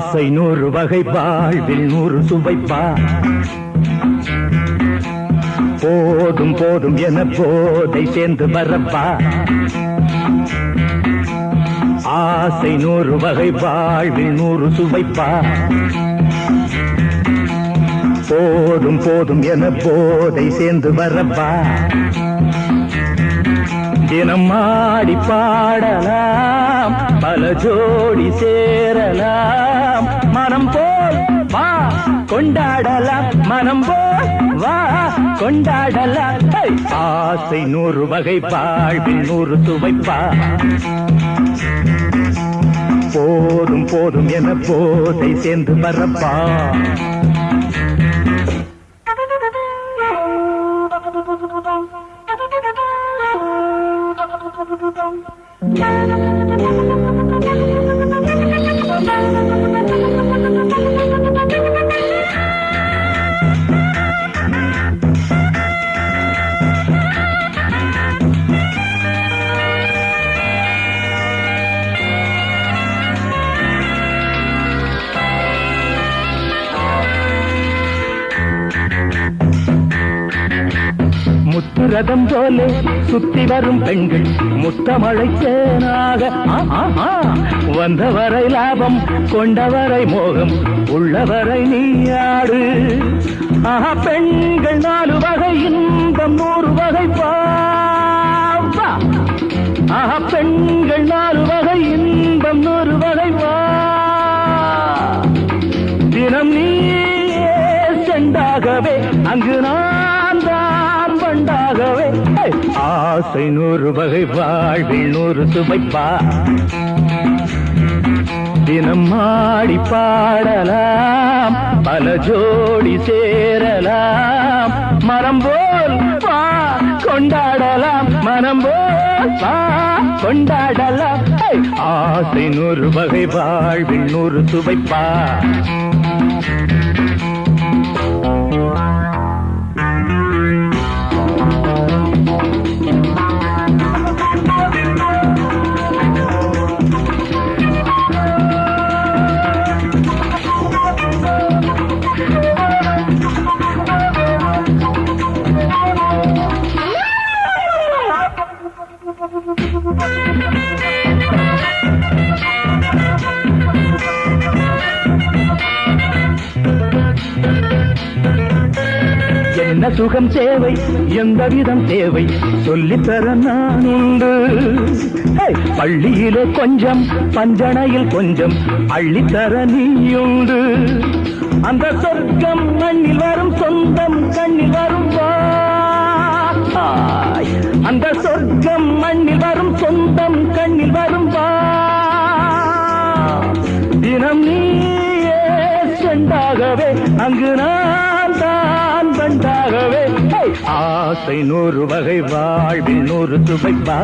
ஆசை 100 வகை வாழ்வில் 100 சுவைப்பா போதும் போதும் என போதை சேர்ந்து வரப்பா ஆசை 100 வகை வாழ்வில் 100 சுவைப்பா போதும் போதும் என போதை சேர்ந்து வரப்பா தினம் ஆடி பாடலாம் பல ஜோடி சேரலாம் மனம் போல் வா கொண்டாடலாம் மனம் போல் வா கொண்டாடலாம் ஆசை 100 வகை வாழ்வில் 100 சுவைப்பா போதும் போதும் என போதை சேர்ந்து வரப்பா முத்துரதம் போலே சுத்தி வரும் பெண்கள் முத்தமழை தேனாக வந்தவரை லாபம் கொண்டவரை மோகம் உள்ளவரை நீயாடு பெண்கள் 4 வகை இன்பம் 100 வகை பாவா பெண்கள் 4 வகை இன்பம் 100 வகை வா தினம் நீயே செண்டாகவே அங்கு நான் தான் வண்டாகவே ஆசை 100 வகை வாழ்வில் 100 சுவைப்பா தினம் ஆடி பாடலாம் பல ஜோடி சேரலாம் மனம் போல் வா கொண்டாடலாம் மனம் போல் வா கொண்டாடலாம் ஆசை 100 வகை வாழ்வில் 100 சுவைப்பா என்ன சுகம் தேவை எந்த விதம் தேவை சொல்லித்தர நான் உண்டு பள்ளியிலே கொஞ்சம் பஞ்சனையில் கொஞ்சம் அள்ளித்தர நீயுண்டு அந்த சொர்க்கம் மண்ணில் வரும் சொந்தம் கண்ணில் வரும் அந்த சொர்க்கம் மண்ணில் வரும் சொந்தம் கண்ணில் வரும் தினம் நீயே செண்டாகவே அங்கு நான் தான் வண்டாகவே ஆசை 100 வகை வாழ்வில் 100 சுவைப்பா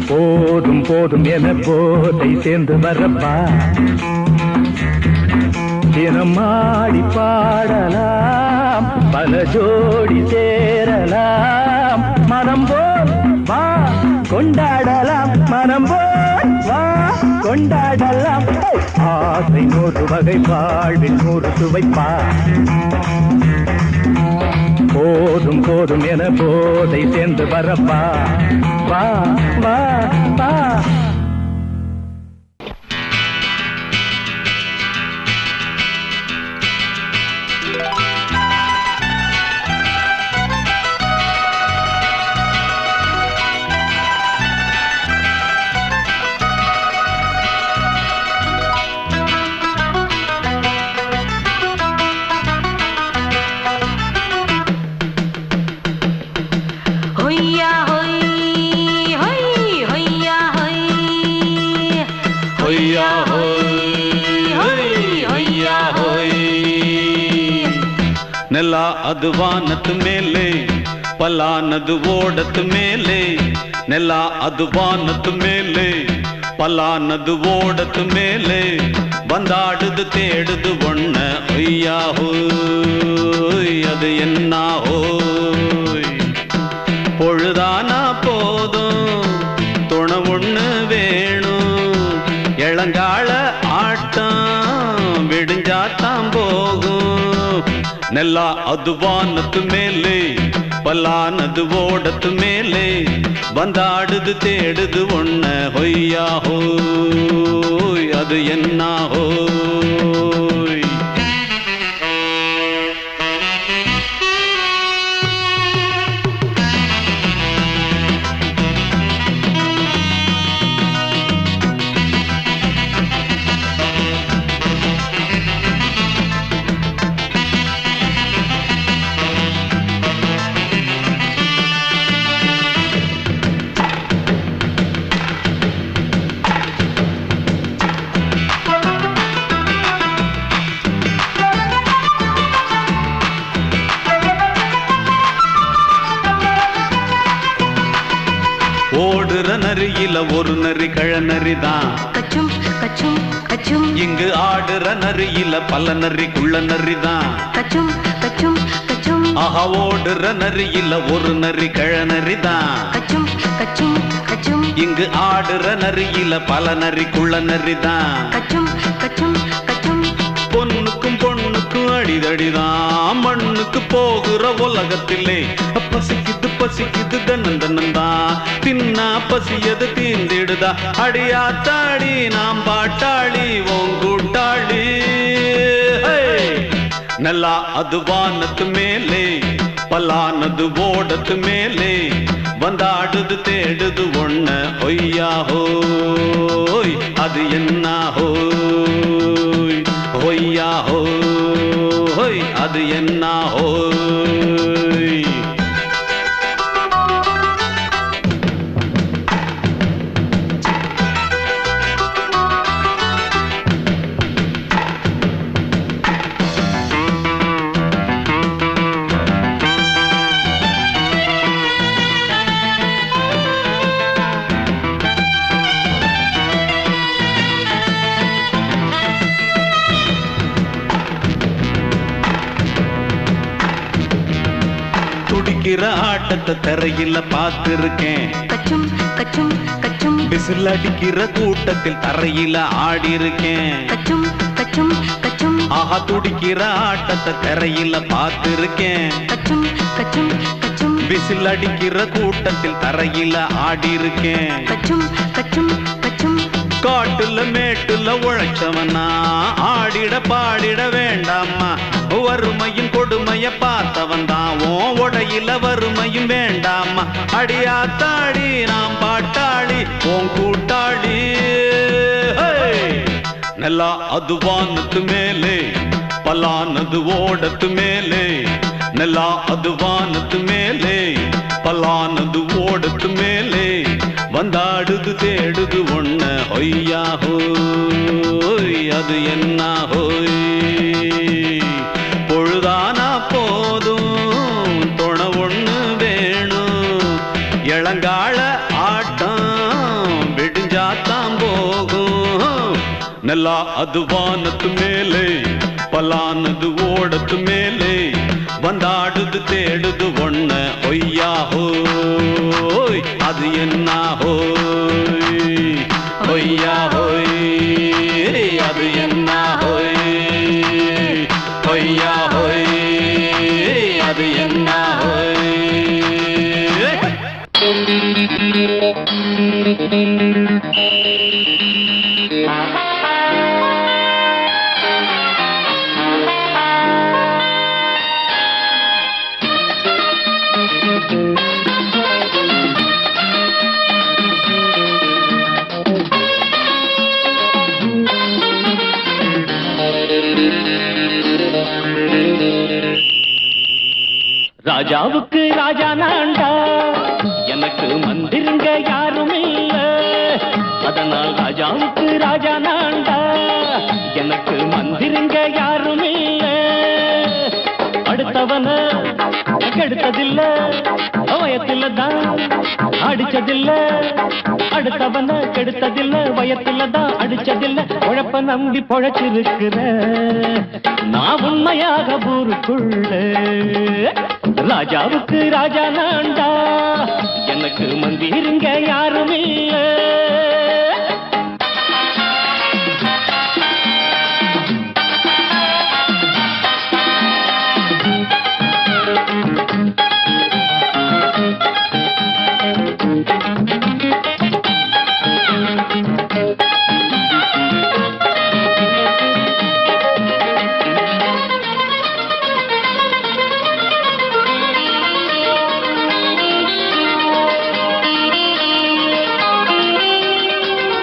போதும் போதும் என போதை சேர்ந்து வரப்பா தினம் ஆடி பாடலாம் பல ஜோடி சேரலாம் மனம் போல் வா கொண்டாடலாம் மனம் போல் வா கொண்டாடலாம் ஆசை 100 வகை வாழ்வில் 100 சுவைப்பா போதும் போதும் என போதை சேர்ந்து வரப்பா வா வா வா ನೆಲ ಅದು ವಾನದ ಮೇಲೆ ಪಲಾನದು ಓಡದ ಮೇಲೆ ನೆಲ ಅದು ವಾನದ ಮೇಲೆ ಪಲಾನದು ಓಡದ ಮೇಲೆ ಬಂದಾಡುದು தேடுது ஒண்ண ஐயா ஹோய் அது என்ன ஹோய் பொழுதானா போதும் துணை ஒண்ணு வேணும் இளங்கா ನೆಲ ಅದು ವಾನತ್ತು ಮೇಲೆ பல்லானது ஓடத்து மேலே வந்தாடுது தேடுது ஒன்ன ஹொய்யா ஹோய் அது என்ன ஹோய் ஓடுற நரியில ஒரு நரி கழநரிதான் கச்சும் கச்சும் கச்சும் இங்கு ஆடுற நரியில பல நரி குள்ள நரிதான் கச்சும் கச்சும் கச்சும் ஆஹா ஓடுற நரியில ஒரு நரி கழநரிதான் கச்சும் கச்சும் கச்சும் இங்கு ஆடுற நரியில பல நரி குள்ள நரிதான் கச்சும் கச்சும் கச்சும் பொண்ணுக்கும் பொண்ணுக்கும் அடிதடிதான் மண்ணுக்கு போகிற உலகத்திலே பசிக்குது பசிக்குது தன்னந்தன்னந்தான் தின்னா பசியது தீந்திடுதா அடியாத்தாடி நாம் பாட்டாளி ஓங்கூட்டாளி நல்லா அது வானத்து மேலே பல்லானது ஓடத்து மேலே வந்தாடுது தேடுது ஒன்ன ஒய்யா ஹோய் அது என்ன ஹோய் ஒய்யா ஹோய் அது என்ன ஹோய் துடிக்கிற ஆட்டத்தை தரையில பார்த்திருக்கேன் கச்சும் கச்சும் கச்சும் விசில் அடிக்கிற கூட்டத்தில் தரையில ஆடி இருக்கேன் கச்சும் கச்சும் கச்சும் ஆஹா துடிக்கிற ஆட்டத்தை தரையில பார்த்திருக்கேன் கச்சும் கச்சும் கச்சும் விசில் அடிக்கிற கூட்டத்தில் தரையில ஆடி இருக்கேன் கச்சும் கச்சும் கச்சும் காட்டுல மேட்டுல உழைச்சவனா ஆடிட பாடிட வேண்டாமா வறுமையின் கொடுமைய பார்த்தவன் தான் உடையில வறுமையும் வேண்டாமா அடியாத்தாடி நாம் பாட்டாளி ஓன் கூட்டாளி நல்லா அது வானத்து மேலே பல்லானது ஓடத்து மேலே நல்லா அது வானத்து மேலே பல்லானது ஓடத்து மேலே வந்தாடுது தேடுது ஒன்ன ஒய்யா ஹோய் அது என்ன ஹோய் பொழுதானா போதும் துணை ஒண்ணு வேணும் இளங்கால ஆட்டம் விடிஞ்சாத்தான் போகும் நல்லா அது வானத்து மேலே பல்லானது ஓடத்து மேலே வந்தாடுது தேடுது ஒன்ன ஒய்யா ஹோய் அது என்ன ஹோய் ஒய்யா ஹோய் அது என்ன ஹோய் ஒய்யா ஹோய் அது என்ன ஹோய் ராஜாவுக்கு ராஜா நான்டா எனக்கு மந்திருங்க யாரும் இல்ல அதனால் ராஜாவுக்கு ராஜா நான்டா எனக்கு மந்திருங்க யாரும் இல்ல அடுத்தவன கெடுத்ததில்ல வயத்தில தான் அடிச்சதில்ல அடுத்தவன கெடுத்ததில்ல வயத்தில தான் அடிச்சதில்ல உழப்ப நம்பி பொழைச்சிருக்கிற நான் உண்மையாக ஊருக்குள்ள ராஜாவுக்கு ராஜா நான்டா எனக்கு மந்திருங்க யாரும் இல்ல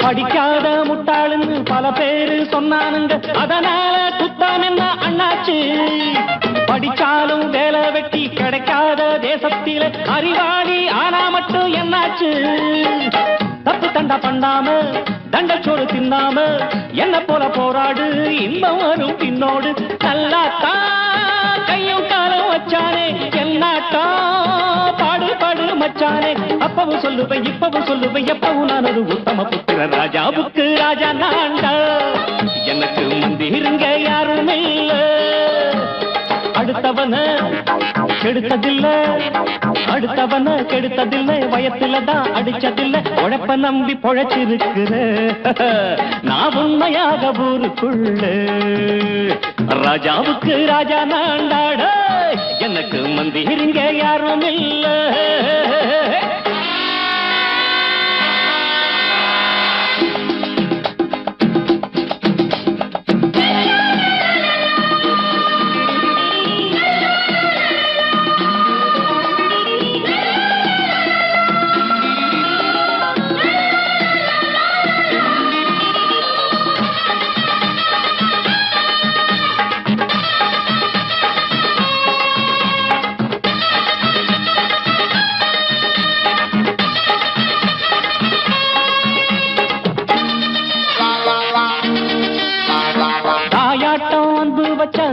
படிக்காத முட்டாளுன்னு பல பேரு சொன்னானுங்க, அதனால குத்தம் என்ன அண்ணாச்சு? படிச்சாலும் வேலை வெட்டி கிடைக்காத தேசத்தில அறிவாளி ஆனா மட்டும் என்னாச்சு? தப்பு தண்டா பண்ணாம தண்டச்சோறு தின்னாம என்ன போல போராடு, இன்பம் வரும் பின்னோடு. நல்லாத்தா கையும் காலம் வச்சானே, என்னாட்டா பாடு பாடு மச்சானே. அப்பவும் சொல்லுவேன் இப்பவும் சொல்லுவேன், எப்பவும் நான் ஒரு உத்தம புத்திர. ராஜாவுக்கு ராஜா நான்டா, எனக்கு மந்திருங்க யாரும் இல்ல. அடுத்தவன கெடுத்ததில்ல, அடுத்தவன கெடுத்ததில்ல, வயத்துல தான் அடிச்சதில்ல. உழைப்ப நம்பி பொழைச்சிருக்கிற நான் உண்மையாக ஊருக்குள்ள. ராஜாவுக்கு ராஜா நான்டாட, எனக்கு மந்திருங்க யாரும் இல்ல.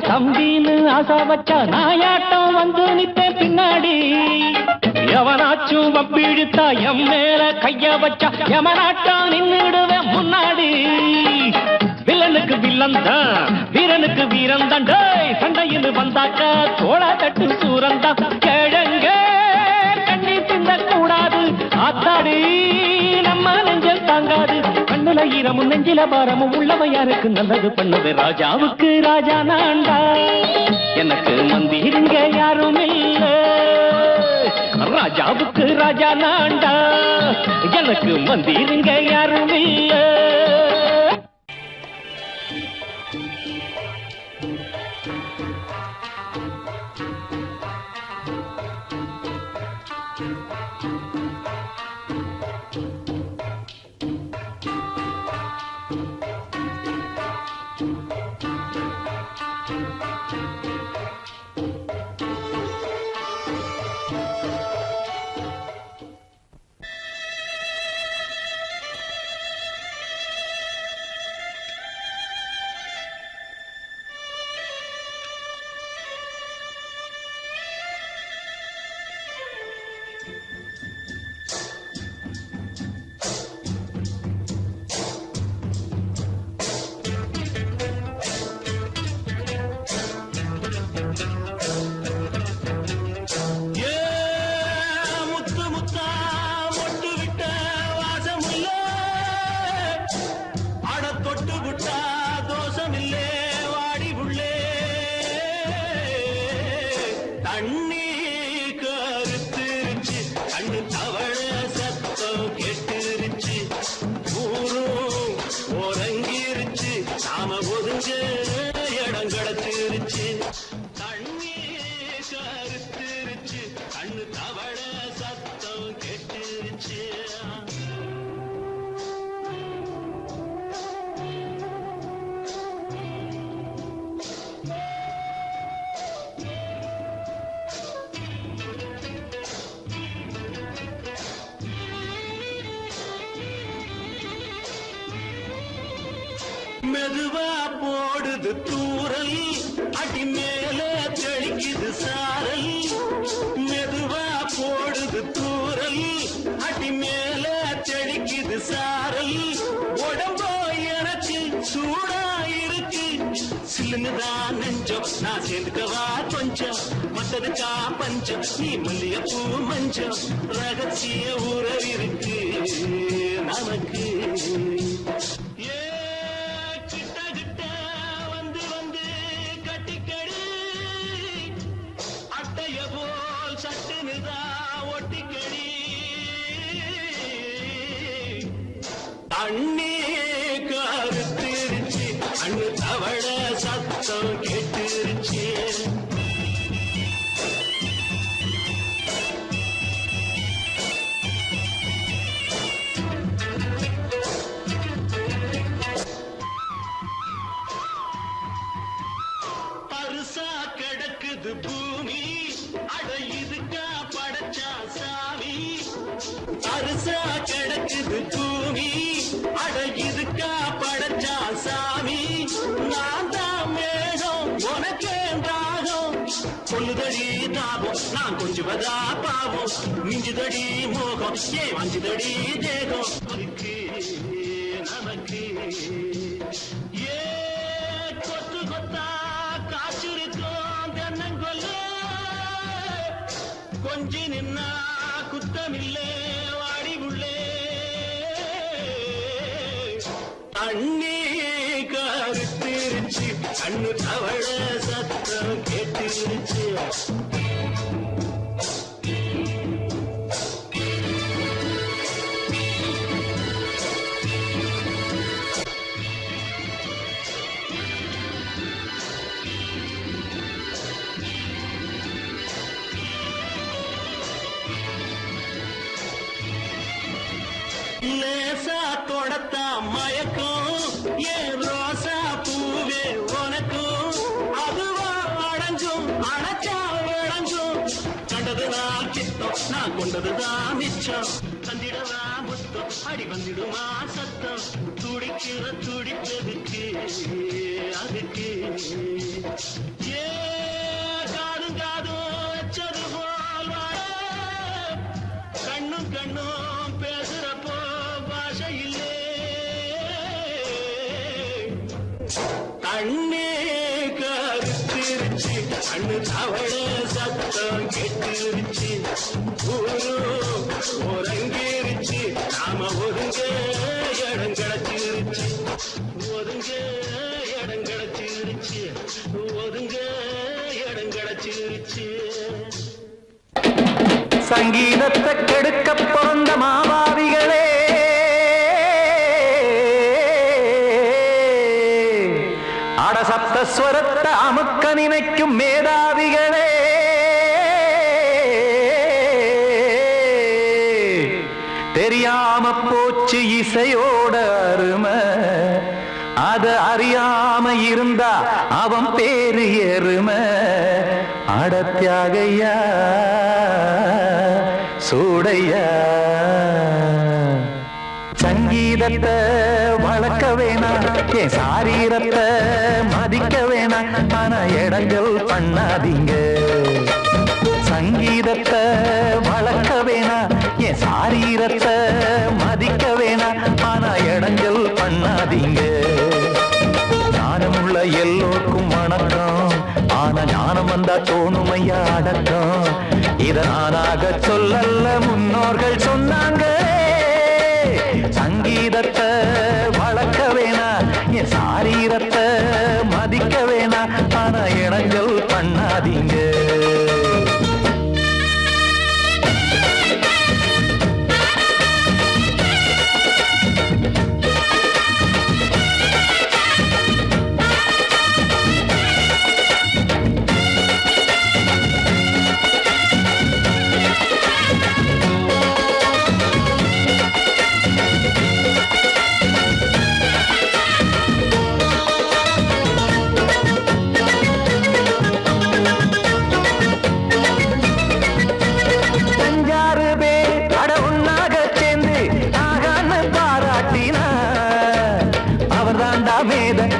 தம்பின்னு ஆசா வச்சா நாயாட்டம் வந்து நிப்பேன் பின்னாடி. எவனாச்சும் வப்பிழுத்தா எம் மேல கைய வச்சா எவனாட்டம் நின்னுடுவேன் முன்னாடி. வில்லனுக்கு வில்லன் தான், வீரனுக்கு வீரன் தான். சண்டையில் வந்தாக்கா தோளா தட்டு சூரன் தான். கிழங்க கண்ணி திந்த கூடாது, ஆத்தாடி நம்ம நெஞ்சல் தாங்காது. கண்ணுல ஈரமும் நெஞ்சில பாரமும் உள்ளவன் யாருக்கு நல்லது பண்ணது. ராஜாவுக்கு ராஜா நான்டா, எனக்கு மந்திருங்க யாரும் இல்ல. ராஜாவுக்கு ராஜா நான்டா, எனக்கு மந்திருங்க யாரும் இல்ல. மெதுவா போடுது தூரல், அடி மேல தெளிக்குது சாரல். மெதுவா போடுது தூரல், அடி மேல தெளிக்குது சாரல். உடம்போ எனக்கு சூடா இருக்கு, சில்லுன்னுதான் நெஞ்சம். நான் சேர்ந்துக்கவா கொஞ்சம், மத்ததுக்கா பஞ்சம். நீ மல்லிகைப்பூ மஞ்சம், ரகசிய உறவிருக்கு நமக்கு. தண்ணி கருத்திருச்சு, அண்ணு தவள சத்தம் கேட்டுருச்சு. தாபம் நான் கொஞ்சுவதா பாவம் மிஞ்சுதடி மோகம் ஏன் வஞ்சுதடி தேகம் நமக்கு ஏ கொத்து கொத்தா காய்ச்சிருக்கோம் தென்னங்கொல்ல கொஞ்சி நின்னா குத்தமில்லே வாடி உள்ளே அண்ணே கருத்திருச்சு கண்ணு தவழ சத்தம் கேட்டுருச்சு லேசா தொடத்தா மயக்கும் ஏன் ரோசா பூவே உனக்கும் அதுவா அடைஞ்சும் அடைச்சா விளைஞ்சும் கண்டதுதான் சித்தம் நான் கொண்டதுதான் மிச்சம் தந்திடவா முத்தம் அடி வந்துடுமா சத்தம் துடிக்கிற துடிப்பதுக்கு அதுக்கு ஏ காதும் காதும் வச்சது போல் வாழ கண்ணும் கண்ணும் பேசுறப்போ பாஷை இல்லே கண்ணே கருத்திருச்சு கண்ணு தவழ சத்தம் கேட்டுருச்சு ஒருங்கிருச்சு நாம ஒதுங்க இடம் கிடைச்சிருச்சு ஒதுங்க இடம் கிடைச்சிருச்சு ஒதுங்க இடம் கிடைச்சிருச்சு சங்கீதத்தை கெடுக்க பிறந்த மாபாவிகளே அடசப்தஸ்வரத்தை அமுக்க நினைக்கும் மேதாவிகளே தெரியாம போச்சு இசையோட அருமை அத அறியாம இருந்தா அவன் பேரு எருமை அடத்தியாகையா சூடையா சங்கீதத்தை வளர்க்க வேணாம் என் சாரீரத்தை மதிக்க வேணாம் ஆனா இடங்கள் பண்ணாதீங்க சங்கீதத்தை வளர்க்க வேணாம் என் சாரீரத்தை மதிக்க வேணாம் ஆனா இடங்கள் பண்ணாதீங்க ஞானமுள்ள எல்லோருக்கும் வணக்கம் ஆனா ஞானம் வந்தா தோணுமையா அடக்கம் இத நானாக சொல்லல்ல முன்னோர்கள் சொன்னாங்க சங்கீதத்தை வளர்க்க வேணா என் சாரீரத்தை மதிக்க வேணா ஆனா இடங்கள் பண்ணாதீங்க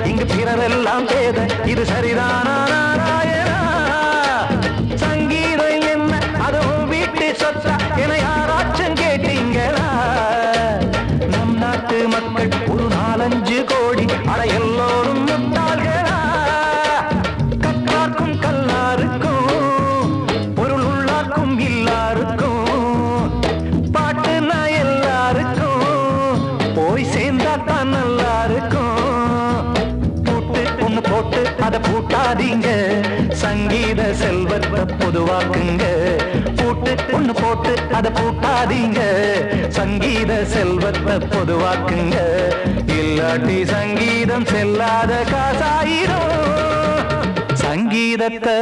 இங்கு பிறரெல்லாம் பேத இது சரிதானா நாராயணா சங்கீதம் என்ன அதுவும் வீட்டு சொத்தா என யாராச்சும் கேட்டீங்களா நம் நாட்டு மக்கள் ஒரு 4-5 கோடி அட எல்லோரும் முட்டாள்களா கற்றார்க்கும் கல்லாருக்கும் பொருள் உள்ளார்க்கும் இல்லாருக்கும் பாட்டுனா எல்லாருக்கும் போய் சேர்ந்தா தான் நல்லா இருக்கும் போட்டு அத பூட்டாதீங்க சங்கீத செல்வத்தை பொதுவாக்குங்க ஒண்ணு போட்டு அத பூட்டாதீங்க சங்கீத செல்வத்தை பொதுவாக்குங்க இல்லாட்டி சங்கீதம் செல்லாத காசாயிரும் சங்கீதத்தை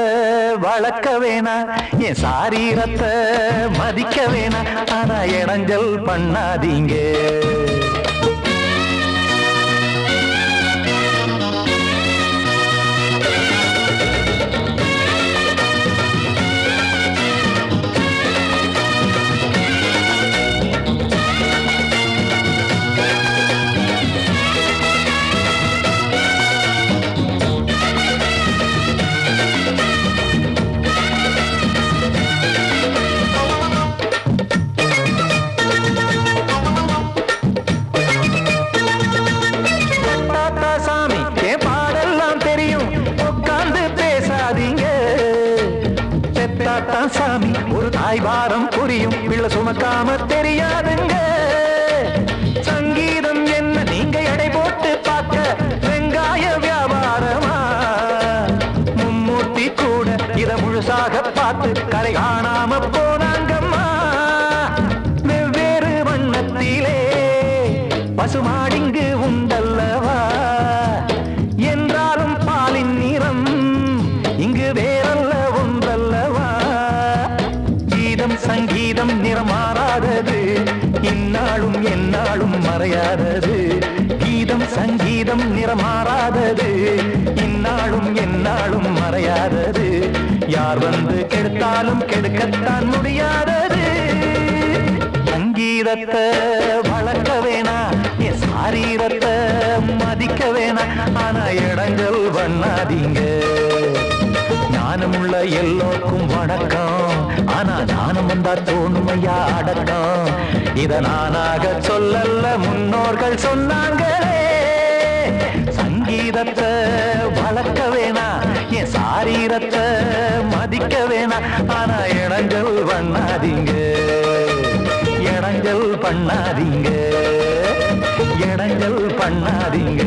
வளர்க்க வேணா என் சாரீரத்தை மதிக்க வேணா ஆனா இடைஞ்சல் பண்ணாதீங்க சுமக்காம தெரியாதுங்க. சங்கீதம் என்ன நீங்க எடை போட்டு பார்க்க வெங்காய வியாபாரமா? மும்மூர்த்தி கூட இத முழுசாக பார்த்து கரை காணாம போனாங்கம்மா. வெவ்வேறு வண்ணத்திலே பசுமாடிங்கு உண்டல்லவா? என்றாலும் பாலின் நிறம் இங்கு வேறல்ல ஒன்றல்லவா? கீதம் சங்கீதம் நிறமாறாதது, இந்நாளும் எந்நாளும் மறையாதது. கீதம் சங்கீதம் நிறமாறாதது, இந்நாளும் எந்நாளும் மறையாதது. யார் வந்து கெடுத்தாலும் கெடுக்கத்தான் முடியாதது. சங்கீதத்தை வளர்க்க வேணா, என் சாரீரத்தை மதிக்க வேணா. ஆனா இடங்கள் பண்ணாதீங்க. ஞானமுள்ள எல்லோருக்கும் வணக்கம், ஆனா ஞானம் வந்தா தோணுமையா அடக்கம். இத நானாக சொல்லல்ல, முன்னோர்கள் சொன்னாங்களே. சங்கீதத்தை வளர்க்க வேணா, என் சாரீரத்தை மதிக்க வேணா. ஆனா இடங்கள் பண்ணாதீங்க, இடங்கள் பண்ணாதீங்க, இடங்கள் பண்ணாதீங்க.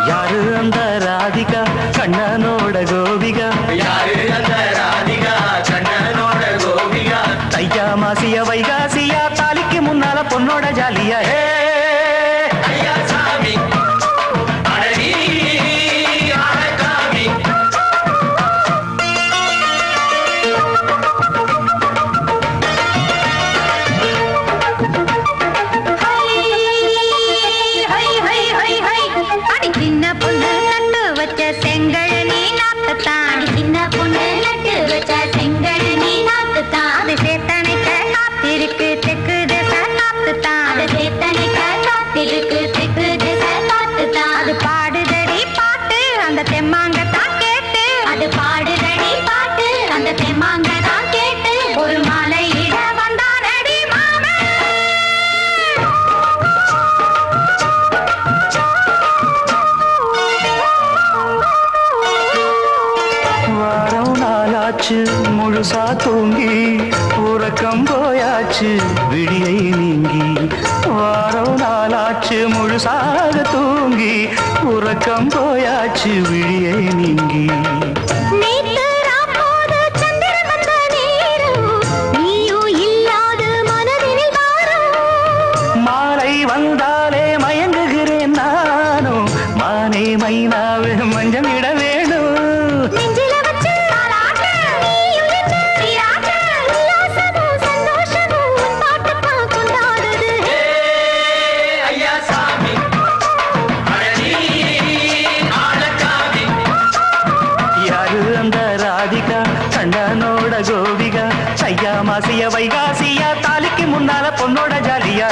யாரு அந்த ராதிகா கண்ணனோட கோபிகா? யாரு அந்த ராதிகா கண்ணனோட கோபிகா? தையா மாசிய வைகாசியா தாலிக்கு முன்னால பொண்ணோட ஜாலியா? முழுசா தூங்கி உறக்கம் போயாச்சு விடியை நீங்கி. வாரம் நாளாச்சு முழுசாக தூங்கி உறக்கம் போயாச்சு விடியை நீங்கி. மாலை வந்தாலே மயங்குகிறேன் நானும், மானே மைனாவே மஞ்சம் இட வேணும். கண்ணனோட கோபிகா ஐயா மாசிய வைகாசியா தாலிக்கு முன்னால பொண்ணோட ஜாலியா?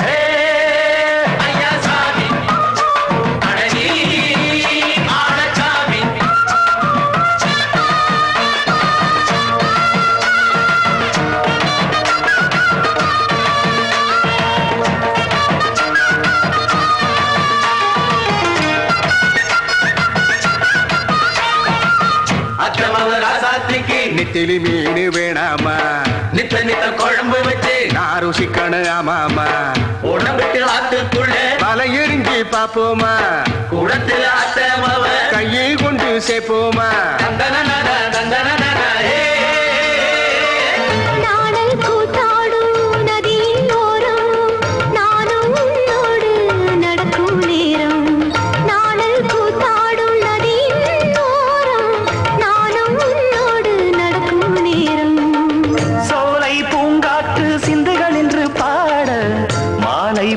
நெத்திலி மீன் வேணாமா? நித்த நித்த குழம்பு வச்சு நான் ருசிக்கணும் ஆமாமா. உடம்புக்கு ஆத்துக்குள்ள பல எரிஞ்சு பாப்போமா? குடத்துல ஆத்தமாவ கையில் கொண்டு சேர்ப்போமா?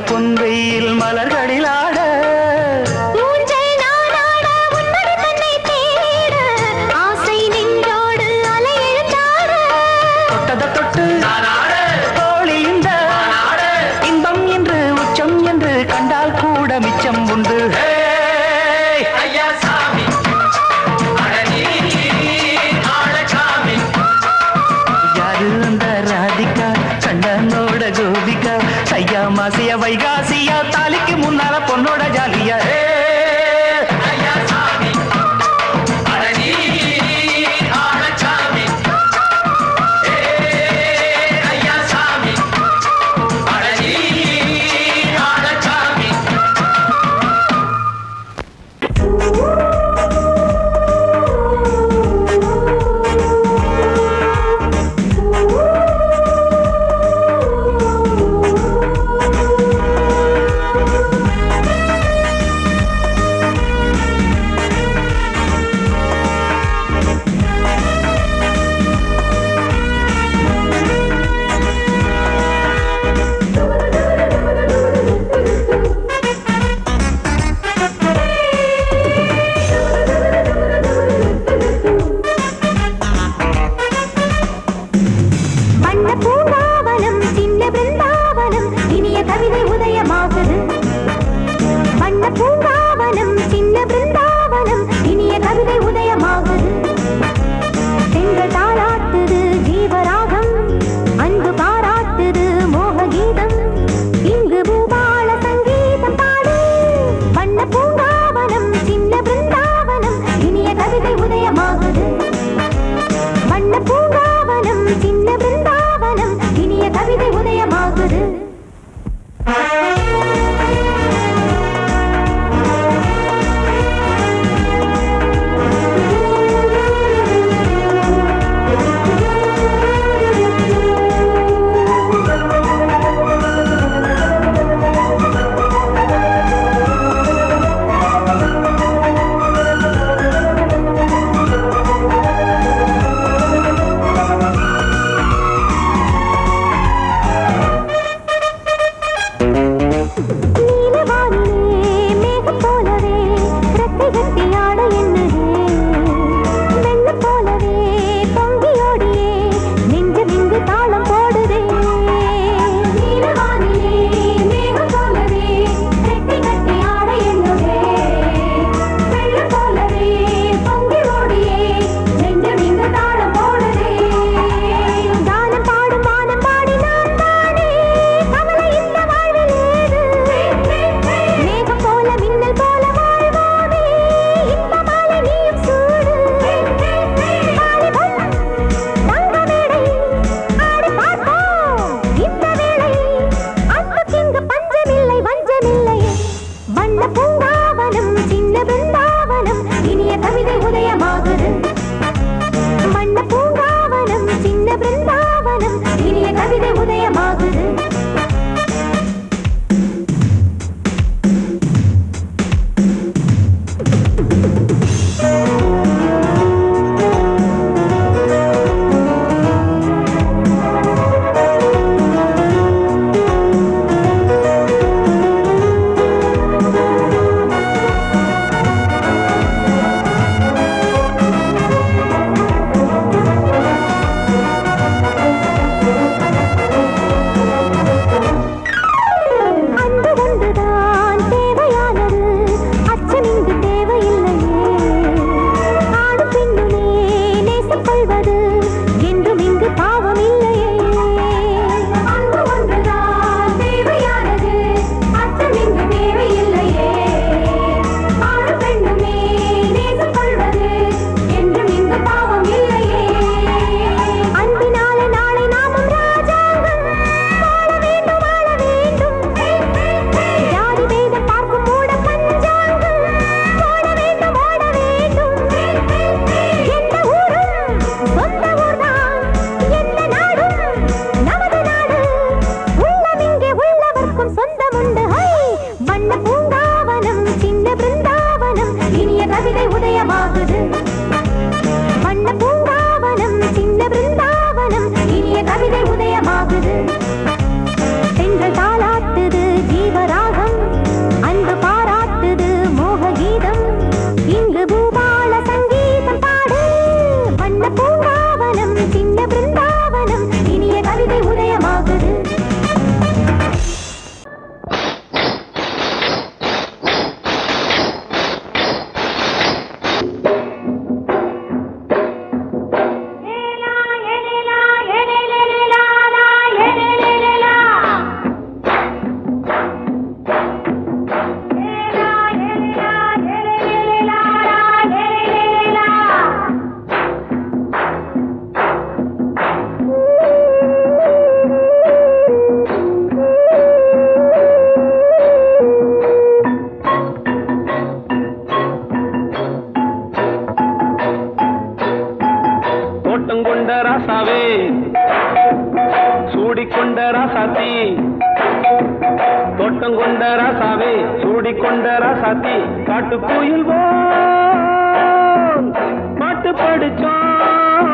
பொன்வெயில் மலர்களில் ஆட ஆசை பூங்காவனம் சின்ன பிருந்தாவனம் இனிய கவிதை உதயமாகுது சென்றல் தாளாட்டுது ஜீவராகம் அன்பு பாராட்டுது மோக கீதம் இங்கு பூபால சங்கீதம் பாடு வண்ண பூங்காவனம் சின்ன பிருந்தாவனம் இனிய கவிதை உதயமாகுது தோட்டங்கொண்ட ராசாவே சூடிக்கொண்ட ராசாத்தி தோட்டங்கொண்ட ராசாவே சூடிக்கொண்ட ராசாத்தி காட்டுக்குயில் பாட்டு படிச்சோம்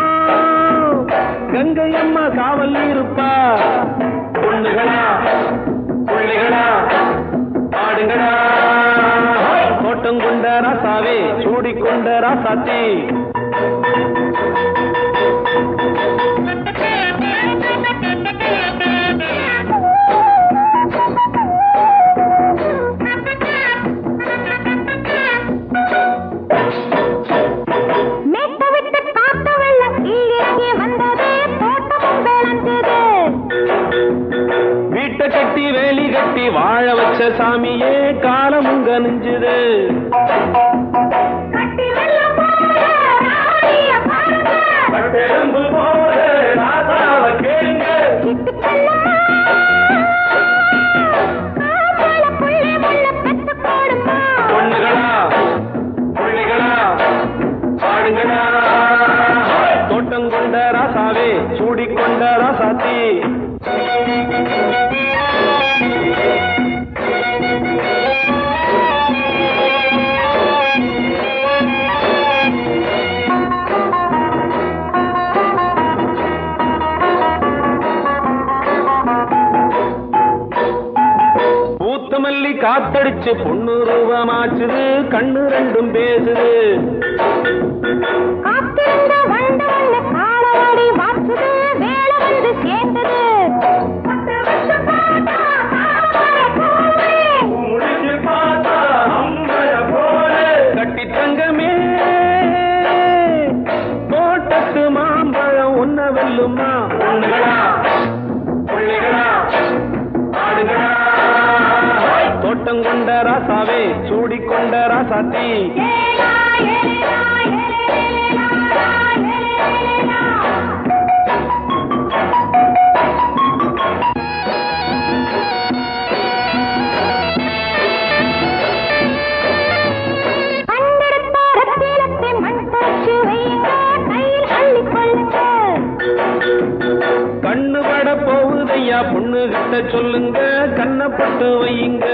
கங்கை அம்மா காவல் இருப்பா பொண்ணுகளா பிள்ளைகளா ஆடுங்களா தோட்டங்கொண்ட ராசாவே சூடிக்கொண்ட ராசாத்தி வீட்டை கட்டி வேலி கட்டி வாழ வச்ச சாமியே காலமும் கனிஞ்சுது பொண்ணுகளா பிள்ளைகளா பாடுங்களா தோட்டங்கொண்ட ராசாவே சூடிக்கொண்ட ராசாத்தி பூத்தமல்லி காத்தடிச்சு பொண்ணு ரூபமாச்சுது கண்ணு ரெண்டும் பேசுது கட்டி தங்கமே தோட்டத்து மாம்பழம் ஒன்ன வெல்லுமா பொண்ணுகளா பிள்ளைகளா ஆடுகளா தோட்டங்கொண்ட ராசாவே சூடிக்கொண்ட ராசாத்தி கண்ணு பட போகுதையா பொண்ணு கிட்ட சொல்லுங்க கண்ணப்பட்டு வையுங்க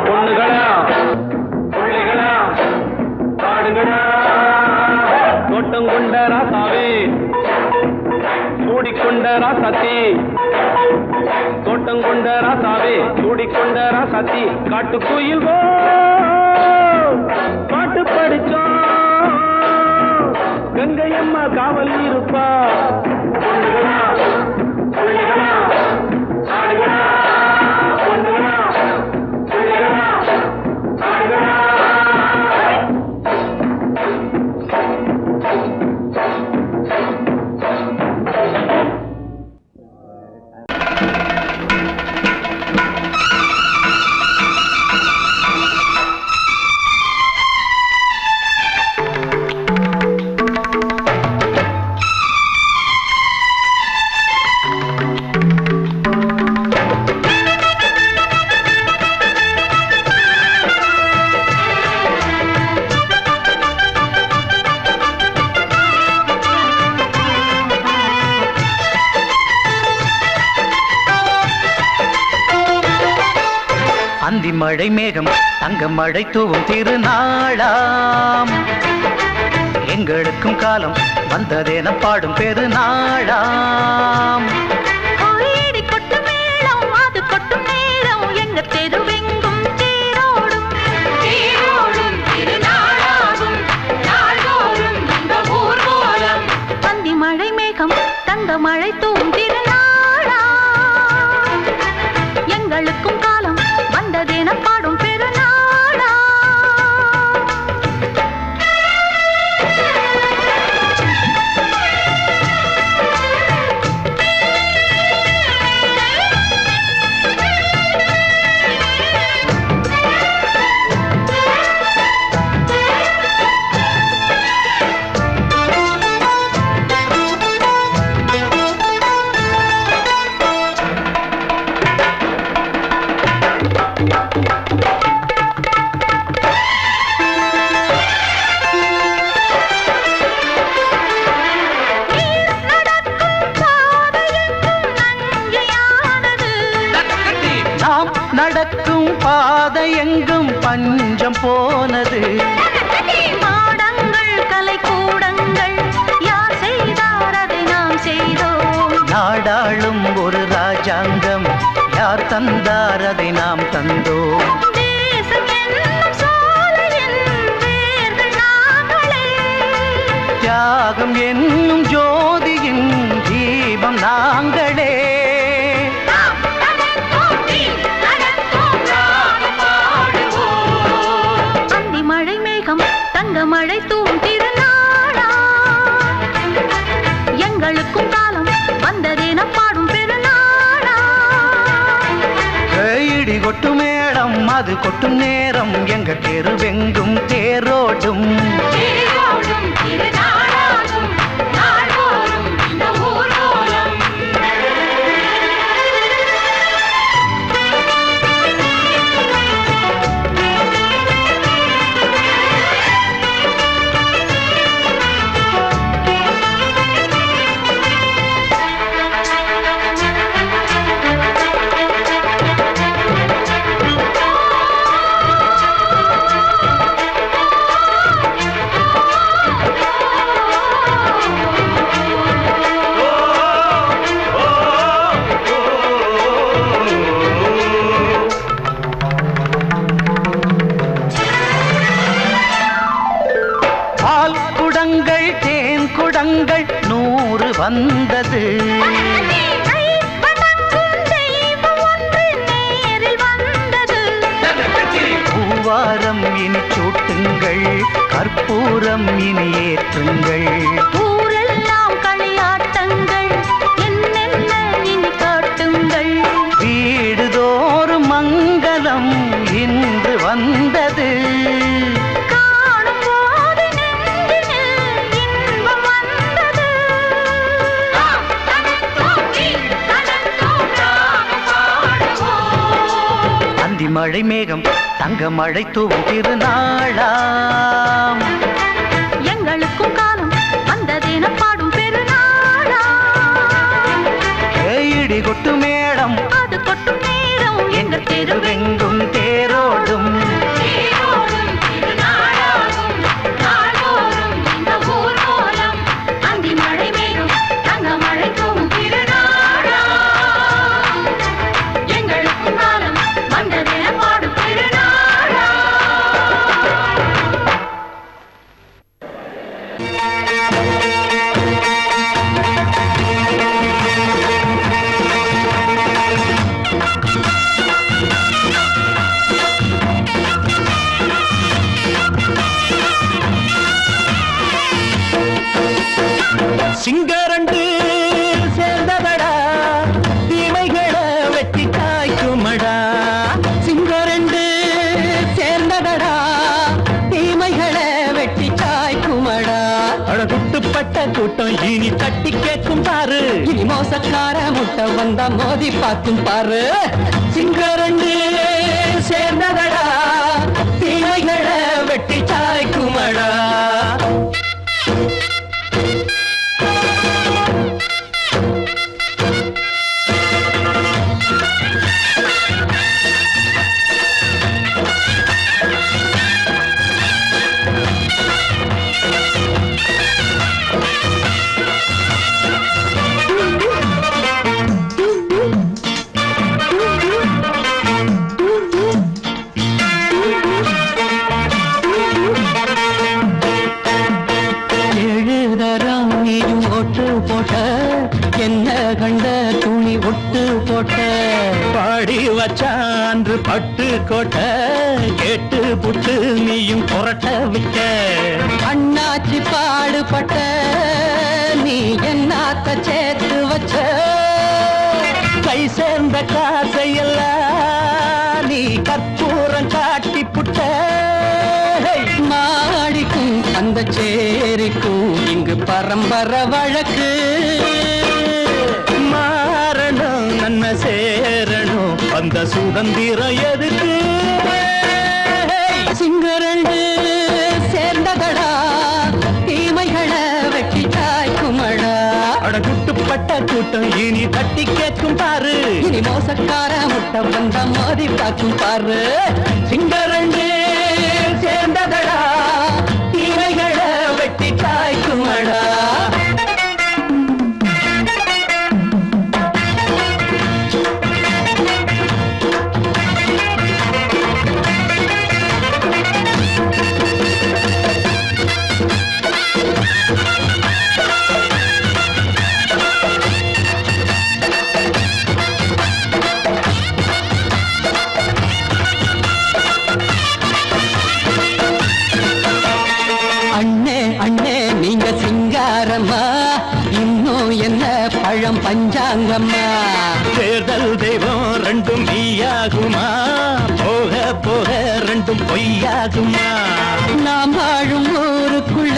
பொண்ணுகளா பிள்ளைகளா பாடுங்களா தோட்டங்கொண்ட ராசாவே சூடிக்கொண்ட ராசாத்தி தோட்டங்கொண்ட ராசாவே சூடிக்கொண்ட ராசாத்தி காட்டுக்குயில் பாட்டு படிச்சோம் கங்கை அம்மா காவல் இருப்பா பொண்ணுகளா பிள்ளைகளா ஆடுகளா பொண்ணுகளா பிள்ளைகளா ஆடுகளா மழை மேகம் தங்க மழை தூவும் திருநாளாம் எங்களுக்கும் காலம் வந்ததென பாடும் பெருநாளாம் கோயிடி கொட்டு மேளம் அது கொட்டும் நேரம் எங்க தெருவெங்கும் தேரோடும் தேரோடும் திருநாளாகும் நாள்தோறும் இந்த ஊர்வலம் பந்தி மழை மேகம் தங்க மழை தூவும் திருநாளா எங்களுக்கும் காலம் வந்ததென பாடும் பெருநாளா நடக்கும் பாதை எங்கும் பஞ்சம் போனது மாடங்கள் கலை கூடங்கள் யார் செய்தார் அதை நாம் செய்தோம் நாடாளும் ஒரு ராஜாங்கம் யார் தந்தார் அதை நாம் தந்தோம் தேசம் என்னும் சோலையின் வேர்கள் நாங்களே தியாகம் என்னும் ஜோதியின் தீபம் நாங்களே தங்க மழை தூவும் திருநாளா எங்களுக்கும் காலம் வந்ததென பாடும் பெருநாளா இடி கொட்டும் மேளம் அது கொட்டும் நேரம் எங்க தெருவெங்கும் தேரோடும் தேரோடும் திருநாளாகும் நாள்தோறும் இந்த ஊர்வலம் குடங்கள் 100 வந்தது பூவாரம் இனி சூட்டுங்கள் கற்பூரம் இனி ஏற்றுங்கள் ஊரெல்லாம் களியாட்டங்கள் என்னென்ன இனி காட்டுங்கள் வீடுதோறும் மங்களம் இன்று வந்தது மழை மேகம் தங்க மழை தூவும் திருநாளாம் எங்களுக்கும் காலம் வந்ததென பாடும் பெருநாளா இடி கொட்டு மேளம் அது கொட்டும் நேரம் எங்க தெருவெங்கும் தேரோடும் தேரோடும் திருநாளாகும் நாள்தோறும் இந்த ஊர்வலம் அந்தி மழை மேகம் தங்க மழை தூவும் திருநாளா எங்களுக்கும் காலம் வந்ததென பாடும் பெருநாளா சிங்கரண்டு சேர்ந்ததடா தீமைகளை வெட்டி காய்க்குமடா சிங்கரண்டு சேர்ந்ததடா தீமைகளை வெட்டி காய்க்குமடா அழகுட்டுப்பட்ட கூட்டம் இனி தட்டி கேட்கும் பாரு இனி மோசக்கார முட்டை வந்தா மோதி பார்க்கும் பாரு சிங்கரண்டு சேர்ந்ததடா தீமைகளை வெட்டி காய்க்குமடா மூட்ட என்ன கண்ட துணி ஒட்டு போட்ட பாடி வச்சான்று பட்டு கோட்ட கேட்டு புட்டு நீயும் புரட்ட விட்ட அண்ணாச்சி பாடுபட்ட நீ என்னாத்த சேர்த்து வச்ச கை சேர்ந்த காசையெல்லாம் நீ கற்பூரம் காட்டி புட்ட மாடிக்கும் அந்த சேரிக்கும் இங்கு பரம்பரை வழக்கு மாறணும் நன்மை சேரணும் அந்த சுதந்திரம் எதுக்கு சிங்கரண்டு சேர்ந்ததடா தீமைகளை வெட்டி தாய்க்குமடா அட குட்டுப்பட்ட கூட்டம் இனி தட்டி கேட்கும் பாரு இனி மோசக்கார முட்டை வந்த மோதி பார்க்கும் பாரு சிங்கரண்டு சேர்ந்ததடா தீமைகளை வெட்டி தாய்க்குமடா பழம் பஞ்சாங்கம்மா தேர்தல் தெய்வம் ரெண்டும் மெய்யாகுமா போக போக ரெண்டும் பொய்யாகுமா நாம் வாழும் ஊருக்குள்ள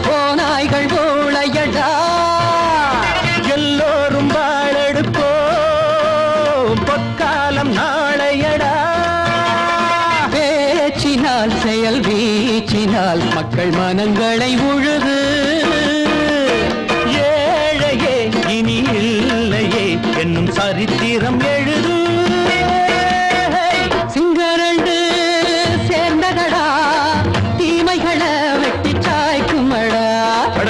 போனாய்கள் போளையடா எல்லோரும் வாழெடுப்போ பொற்காலம் நாளையடா பேச்சினால் செயல் வீச்சினால் மக்கள் மனங்களை உழுது இனி இல்லையே என்னும் சரித்திரம் எழுது சிங்கரண்டு சேர்ந்ததடா தீமைகளை வெட்டி சாய்க்குமடா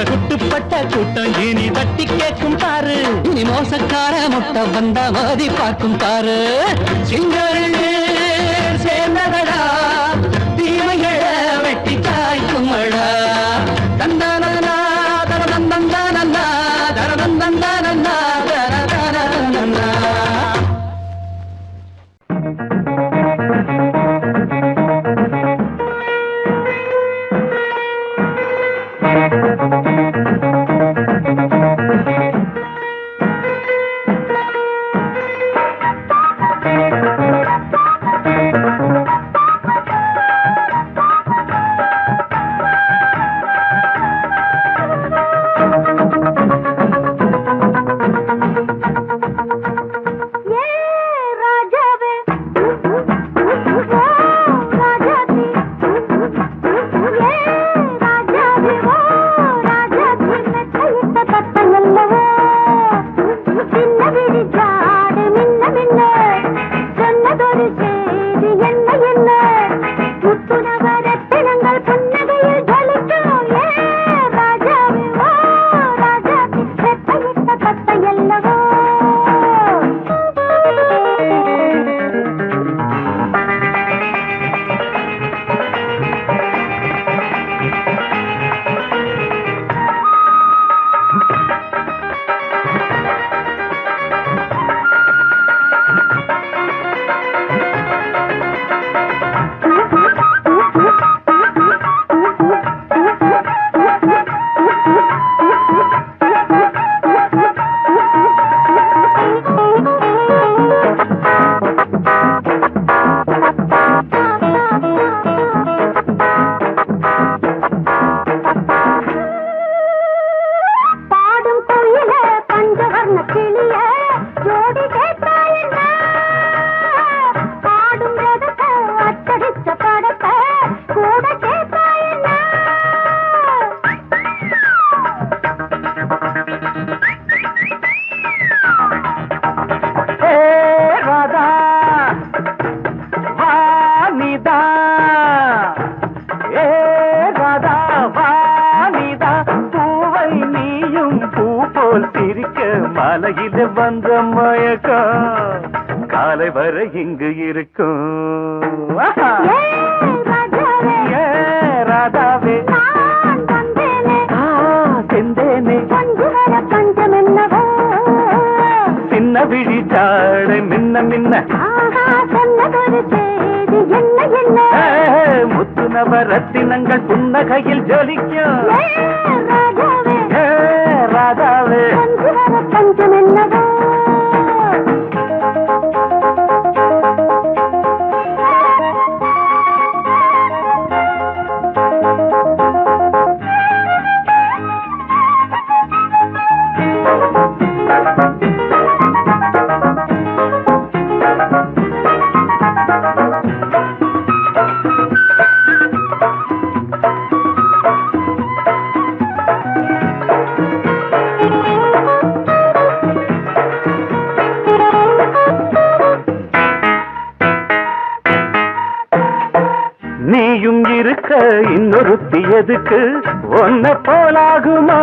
குட்டுப்பட்ட கூட்டம் இனி தட்டி கேட்கும் பாரு இனி மோசக்கார முட்டை வந்த மோதி பார்க்கும் பாரு சிங்கரண்டு சேர்ந்ததடா தீமைகளை வெட்டி சாய்க்குமடா தந்தானா தரதந்தந்தானா தரதந்தந்தானா தரதந்தந்தானா மாலையில வந்த மயக்கம் காலை வரை இங்கு இருக்கும் ராதாவே செந்தேனே வர பஞ்சம் என்னவோ சின்ன விழி ஜாடை மின்ன மின்ன ஆஹா சொன்னதொரு செய்தி என்ன என்ன முத்து நவரத்தினங்கள் புன்னகையில் ஜொலிக்கும் ராஜாவே ராதாவே கொஞ்சு வர பஞ்சம் என்னவோ நீயும் இருக்க இன்னொருத்தி எதுக்கு ஒன்ன போலாகுமா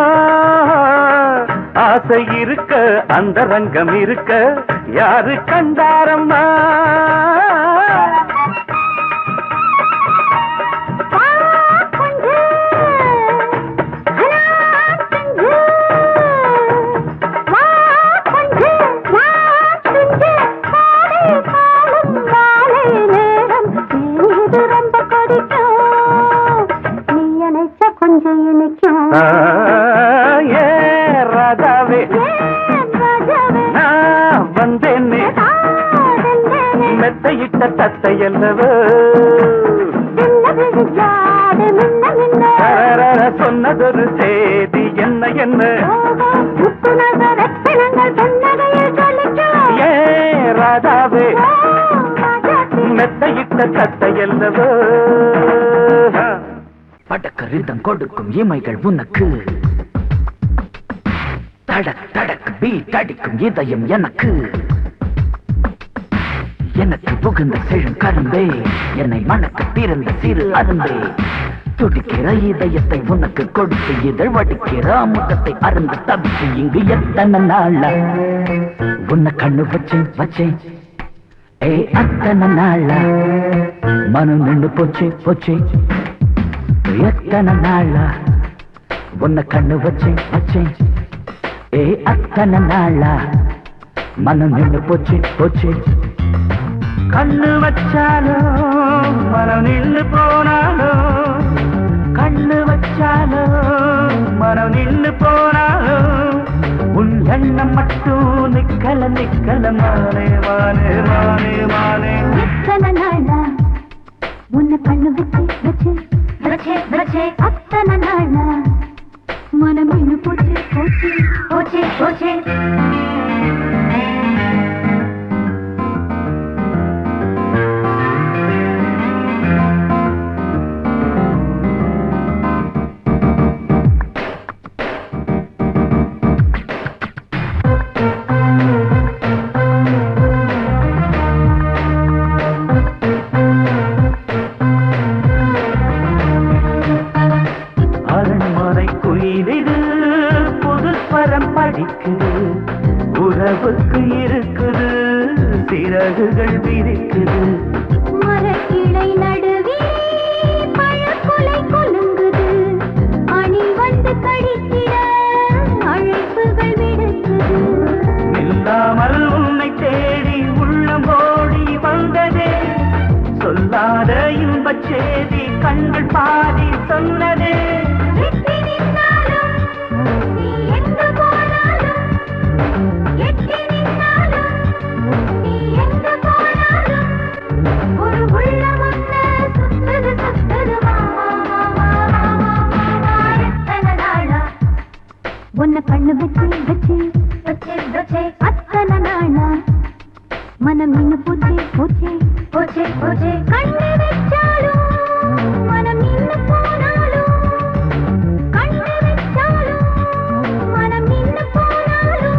ஆசை இருக்க அந்த ரங்கம் இருக்க யாரு கண்டாரம்மா ராதாவே நான் வந்தேனே மெத்தையிட்ட தத்தையல்லவோ சொன்னதொரு செய்தி என்ன என்ன ஏ ராதாவே மெத்தையிட்ட தத்தையல்லவோ படக்கரிதம் கொடுக்கும் இமைகள் உனக்கு தடக் தடக் பீட் அடிக்கும் இதயம் எனக்கு எனக்கு புகுந்த செழும் கரும்பே என்னை மணக்க பிறந்த சிறு அரும்பே துடிக்கிற இதயத்தை உனக்கு கொடுத்து இதழ் வடிக்கிற முகத்தை அருந்து தவித்து இங்கு எத்தனை நாள உன்னை கண்ணு வச்சேன் வச்சேன் ஏ அத்தனை நாள மனம் நின்று போச்சு போச்சு எத்தனை நாளா உன்னை கண்ணு வச்சேன் வச்சேன் ஏ அத்தனை நாளா மனம் நின்று போச்சு போச்சு கண்ணு வச்சாலோ மனம் நின்று போனாலோ கண்ணு வச்சாலோ மனம் நின்று போனாலோ உன் எண்ணம் மட்டும் நிக்கல நிக்கல மானே மானே மானே மானே எத்தனை நாளா உன்னை கண்ணு வச்சு வச்சு அத்தனை நாளா மனம் இன்னும் போச்சு போச்சு போச்சு போச்சு உறவுக்கு இருக்குது சிறகுகள் விரிக்குது மரக்கிளை நடுவே பழக்குலை கொலுங்குது அணி வந்து கடித்திட அழைப்புகள் விடுக்குது நில்லாமல் உன்னை தேடி உள்ளம் ஓடி வந்ததே சொல்லாத இன்பச் செய்தி கண்கள் பாதி சொன்னதே உன்னை கண்ணு வச்சு வச்சு வச்சு வச்சு அத்தனை நாளா மனம் நின்னு போச்சு போச்சு போச்சு போச்சு கண்ணு வச்சாலும் மனம் நின்னு போனாலும் கண்ணு வச்சாலும் மனம் நின்னு போனாலும்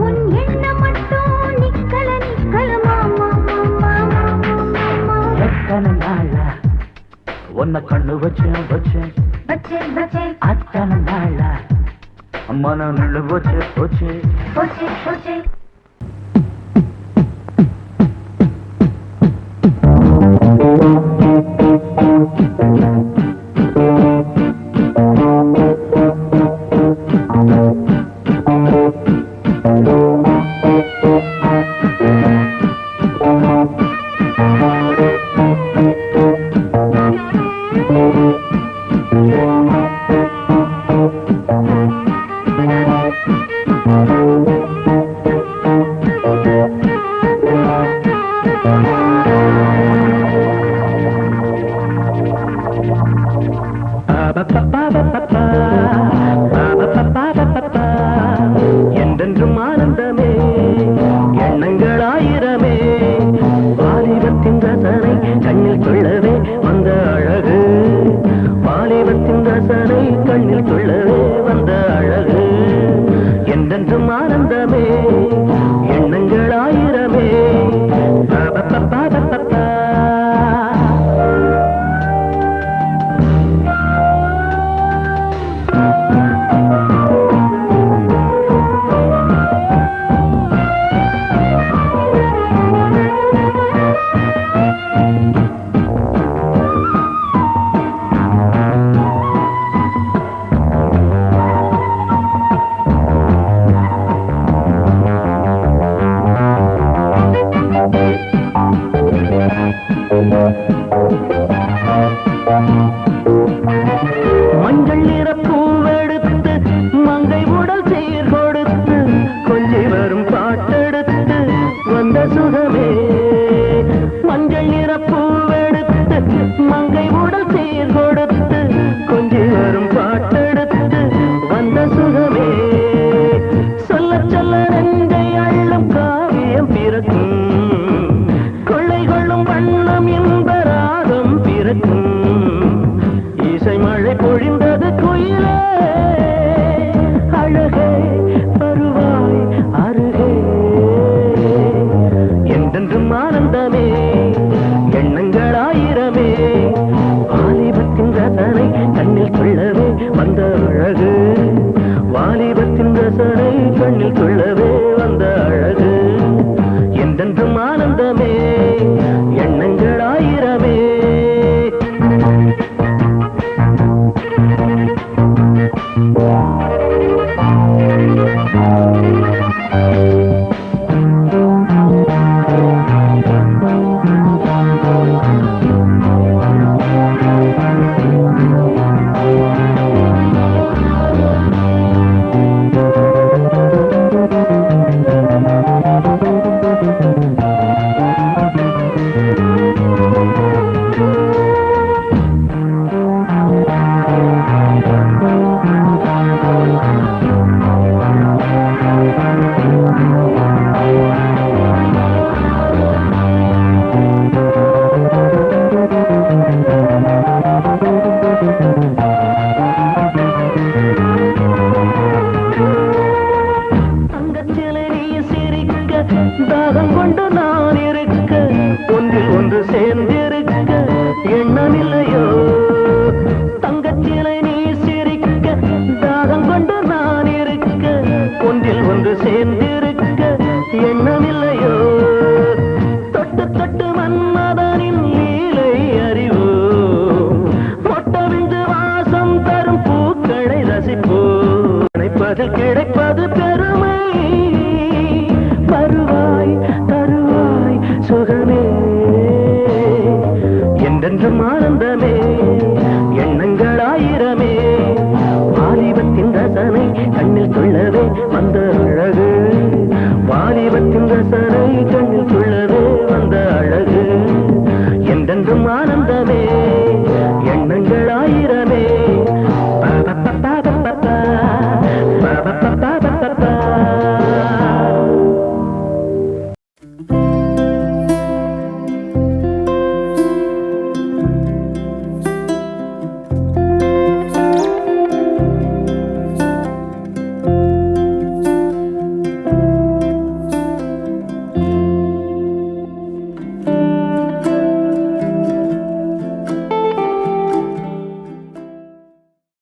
உன் எண்ணம் மட்டும் நிக்கல நிக்கல மாமா மாமா மாமா எத்தனை நாளா உன்னை கண்ணு வச்சேன் வச்சேன் வச்சு வச்சு அத்தனை நாளா மனம் நின்று போச்சு போச்சு போச்சு போச்சு என்றென்றும் ஆனந்தமே எண்ணங்கள் ஆயிரமே பப்பப்பப்பப்பப்பா. மஞ்சள் நிற பூவெடுத்து மங்கை உடல் சீர் கொடுத்து கொஞ்சி வரும் பாட்டெடுத்து வந்த சுகமே. மஞ்சள் நிற பூவெடுத்து மங்கை உடல் சீர் கொடுத்து கொஞ்சி வரும் பாட்டெடுத்து வந்த சுகமே. சொல்ல சொல்ல நெஞ்சை அள்ளும் காவியம் பிறக்கும் கொள்ளை கொள்ளும் வண்ணம் என்ப ராகம் பிறக்கும். இசை மழை பொழிந்தது குயிலே அழகே வருவாய் அருகே என்றென்றும் ஆனந்தமே எண்ணங்கள் ஆயிரமே. வாலிபத்தின் ரசனை கண்ணில் கொள்ளவே வந்த அழகு வாலிபத்தின் ரசனை கண்ணில் கொள்ளவே வந்த அழகு என்றென்றும் ஆனந்தமே எண்ணங்கள் ஆயிரமே. தாகம் கொண்டு நான் இருக்க ஒன்றில் ஒன்று சேர்ந்திருக்க எண்ணமில்லையோ. தங்கச்சிலை நீ சிரிக்க தாகம் கொண்டு நான் இருக்க ஒன்றில் ஒன்று சேர்ந்திருக்க எண்ணமில்லையோ. தொட்டு தொட்டு மன்மதனின் லீலை அறிவோ மொட்டவிந்து வாசம் தரும் பூக்களை ரசிப்போ. நினைப்பதில் கிடைப்பது பெருமை வருவாய் தருவாய் சுகமே என்றென்றும் ஆனந்தமே எண்ணங்கள் ஆயிரமே. வாலிபத்தின் ரசனை கண்ணில் கொள்ளவே வந்த அழகு வாலிபத்தின் ரசனை கண்ணில்